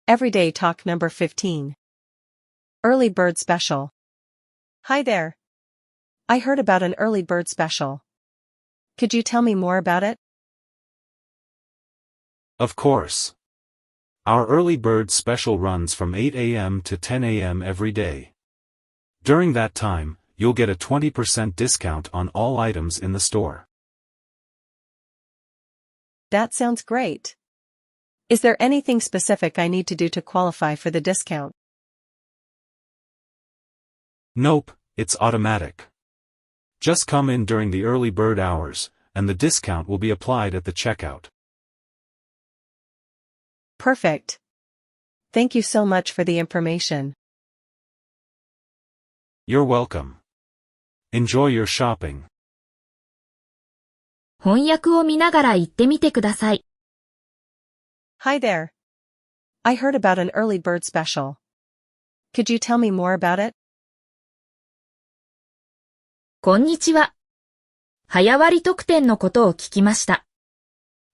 Everyday talk number 15. Early bird special. Hi there. I heard about an early bird special. Could you tell me more about it? Of course. Our early bird special runs from 8 a.m. to 10 a.m. every day. During that time, you'll get a 20% discount on all items in the store. That sounds great. Is there anything specific I need to do to qualify for the discount? Nope, it's automatic. Just come in during the early bird hours, and the discount will be applied at the checkout. Perfect. Thank you so much for the information. You're welcome. Enjoy your shopping. 翻訳を見ながら言ってみてください。Hi there. I heard about an early bird special. Could you tell me more about it? こんにちは。早割特典のことを聞きました。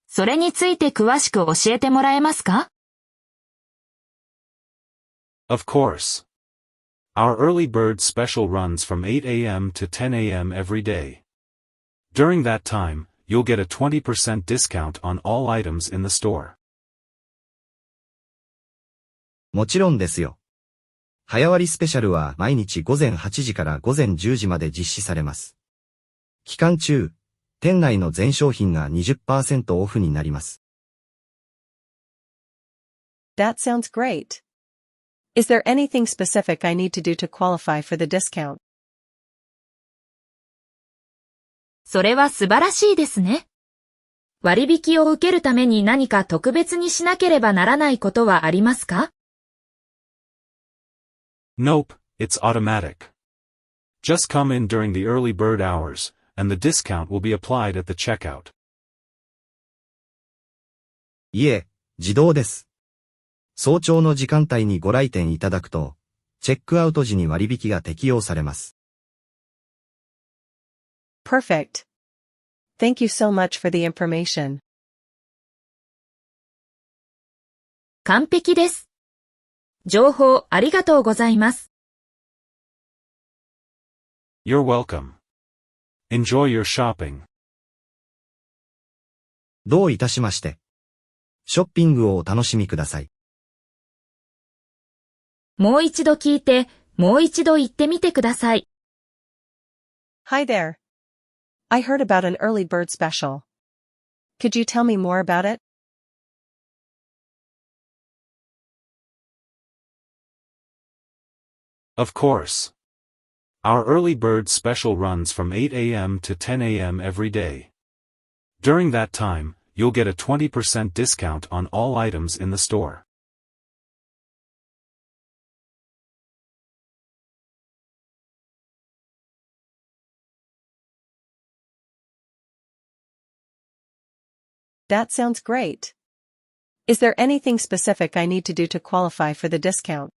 それについて詳しく教えてもらえますか？ Of course. Our early bird special runs from 8 a.m. to 10 a.m. every day. During that time, you'll get a 20% discount on all items in the store. もちろんですよ。早割スペシャルは毎日午前8時から午前10時まで実施されます。期間中、店内の全商品が 20% オフになります。That sounds great. Is there anything specific I need to do to qualify for the discount? それは素晴らしいですね。割引を受けるために何か特別にしなければならないことはありますか？ Nope, it's automatic. Just come in during the early bird hours, and the discount will be applied at the checkout. いえ、自動です。早朝の時間帯にご来店いただくと、チェックアウト時に割引が適用されます。Perfect. Thank you so much for the information. 完璧です。情報ありがとうございます。You're welcome. Enjoy your shopping. どういたしまして。ショッピングをお楽しみください。もう一度聞いて、もう一度言ってみてください。Hi there. I heard about an early bird special. Could you tell me more about it? Of course. Our early bird special runs from 8 a.m. to 10 a.m. every day. During that time, you'll get a 20% discount on all items in the store. That sounds great. Is there anything specific I need to do to qualify for the discount?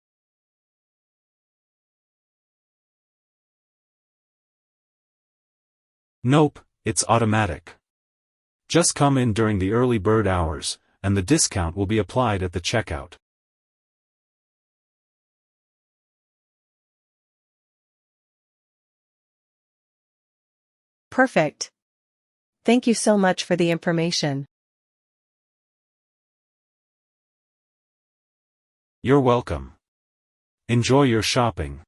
Nope, it's automatic. Just come in during the early bird hours, and the discount will be applied at the checkout. Perfect. Thank you so much for the information. You're welcome. Enjoy your shopping.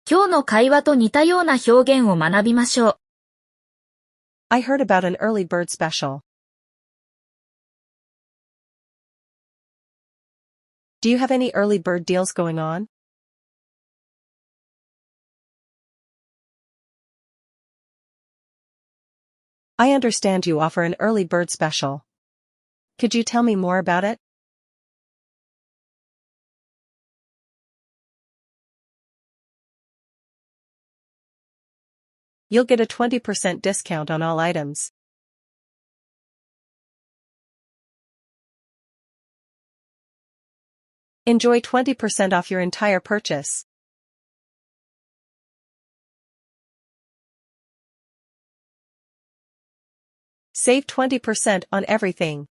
今日の会話と似たような表現を学びましょう。I heard about an early bird special. Do you have any early bird deals going on? I understand you offer an early bird special. Could you tell me more about it? You'll get a 20% discount on all items. Enjoy 20% off your entire purchase. Save 20% on everything.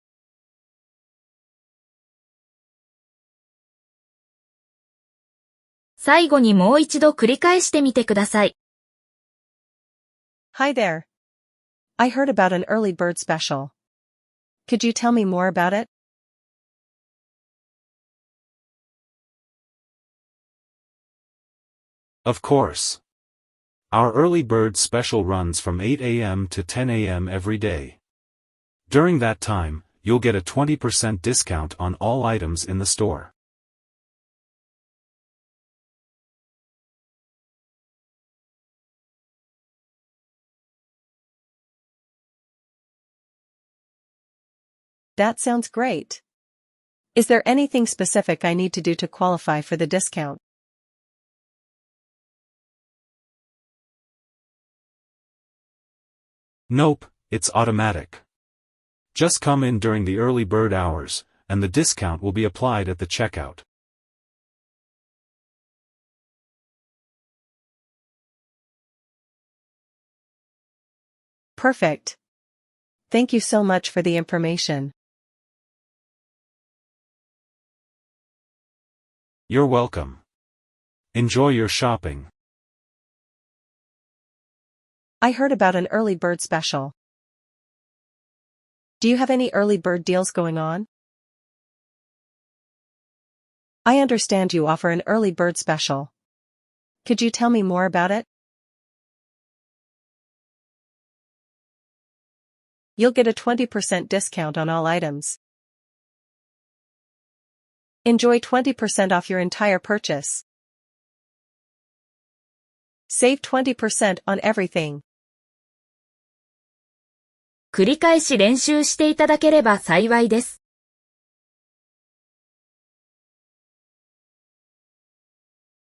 最後にもう一度繰り返してみてください。Hi there. I heard about an early bird special. Could you tell me more about it? Of course. Our early bird special runs from 8 a.m. to 10 a.m. every day. During that time, you'll get a 20% discount on all items in the store. That sounds great. Is there anything specific I need to do to qualify for the discount? Nope, it's automatic. Just come in during the early bird hours, and the discount will be applied at the checkout. Perfect. Thank you so much for the information. You're welcome. Enjoy your shopping. I heard about an early bird special. Do you have any early bird deals going on? I understand you offer an early bird special. Could you tell me more about it? You'll get a 20% discount on all items. Enjoy 20% off your entire purchase. Save 20% on everything. 繰り返し練習していただければ幸いです。